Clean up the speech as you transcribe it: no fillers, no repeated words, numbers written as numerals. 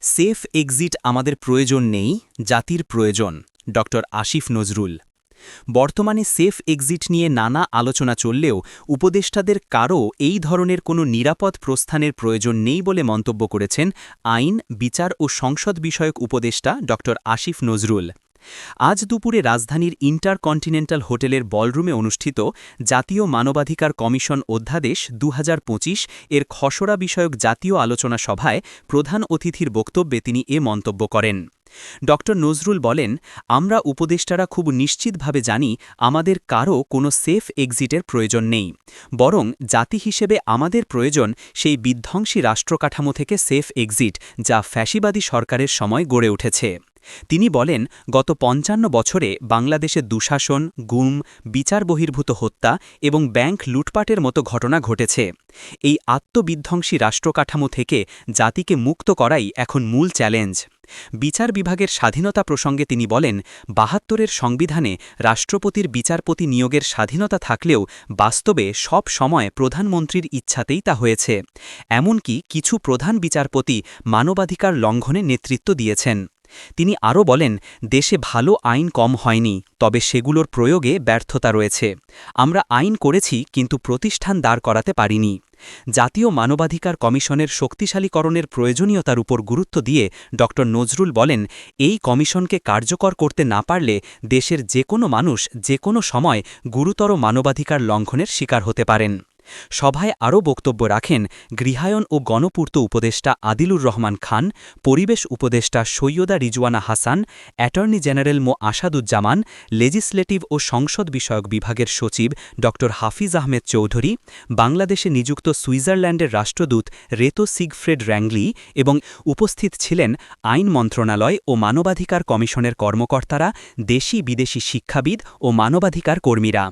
Safe exit আমাদের প্রয়োজন নেই, জাতির প্রয়োজন। ড. আসিফ নজরুল। বর্তমানে সেফ এক্সিট নিয়ে নানা আলোচনা চললেও উপদেষ্টাদের কারও এই ধরনের কোনো নিরাপদ প্রস্থানের প্রয়োজন নেই বলে মন্তব্য করেছেন আইন, বিচার ও সংসদ বিষয়ক উপদেষ্টা ড. আসিফ নজরুল। আজ দুপুরে রাজধানীর ইন্টারকন্টিনেন্টাল হোটেলের বলরুমে অনুষ্ঠিত জাতীয় মানবাধিকার কমিশন অধ্যাদেশ ২০২৫ এর খসড়া বিষয়ক জাতীয় আলোচনা সভায় প্রধান অতিথির বক্তব্যে তিনি এ মন্তব্য করেন। ড. নজরুল বলেন, আমরা উপদেষ্টারা খুব নিশ্চিতভাবে জানি আমাদের কারও কোনো সেফ এক্সিটের প্রয়োজন নেই, বরং জাতি হিসেবে আমাদের প্রয়োজন সেই বিধ্বংসী রাষ্ট্রকাঠামো থেকে সেফ এক্সিট যা ফ্যাসিবাদী সরকারের সময় গড়ে উঠেছে। তিনি বলেন, গত ৫৫ বছরে বাংলাদেশে দুঃশাসন, গুম, বিচার বহির্ভূত হত্যা এবং ব্যাংক লুটপাটের মতো ঘটনা ঘটেছে। এই আত্মবিধ্বংসী রাষ্ট্রকাঠামো থেকে জাতিকে মুক্ত করাই এখন মূল চ্যালেঞ্জ। বিচার বিভাগের স্বাধীনতা প্রসঙ্গে তিনি বলেন, ৭২-এর সংবিধানে রাষ্ট্রপতির বিচারপতি নিয়োগের স্বাধীনতা থাকলেও বাস্তবে সব সময় প্রধানমন্ত্রীর ইচ্ছাতেই তা হয়েছে। এমনকি কিছু প্রধান বিচারপতি মানবাধিকার লঙ্ঘনে নেতৃত্ব দিয়েছেন। তিনি আরও বলেন, দেশে ভালো আইন কম হয়নি, তবে সেগুলোর প্রয়োগে ব্যর্থতা রয়েছে। আমরা আইন করেছি কিন্তু প্রতিষ্ঠান দাঁড় করাতে পারিনি। জাতীয় মানবাধিকার কমিশনের শক্তিশালীকরণের প্রয়োজনীয়তার উপর গুরুত্ব দিয়ে ড. নজরুল বলেন, এই কমিশনকে কার্যকর করতে না পারলে দেশের যে কোনো মানুষ যে কোনো সময় গুরুতর মানবাধিকার লঙ্ঘনের শিকার হতে পারেন। সভায় আরও বক্তব্য রাখেন গৃহায়ন ও গণপূর্ত উপদেষ্টা আদিলুর রহমান খান, পরিবেশ উপদেষ্টা সৈয়দা রিজওয়ানা হাসান, অ্যাটর্নি জেনারেল মো আসাদুজ্জামান, লেজিসলেটিভ ও সংসদ বিষয়ক বিভাগের সচিব ড. হাফিজ আহমেদ চৌধুরী, বাংলাদেশে নিযুক্ত সুইজারল্যান্ডের রাষ্ট্রদূত রেতো সিগফ্রেড র্যাংলি এবং উপস্থিত ছিলেন আইন মন্ত্রণালয় ও মানবাধিকার কমিশনের কর্মকর্তারা, দেশি বিদেশি শিক্ষাবিদ ও মানবাধিকার কর্মীরা।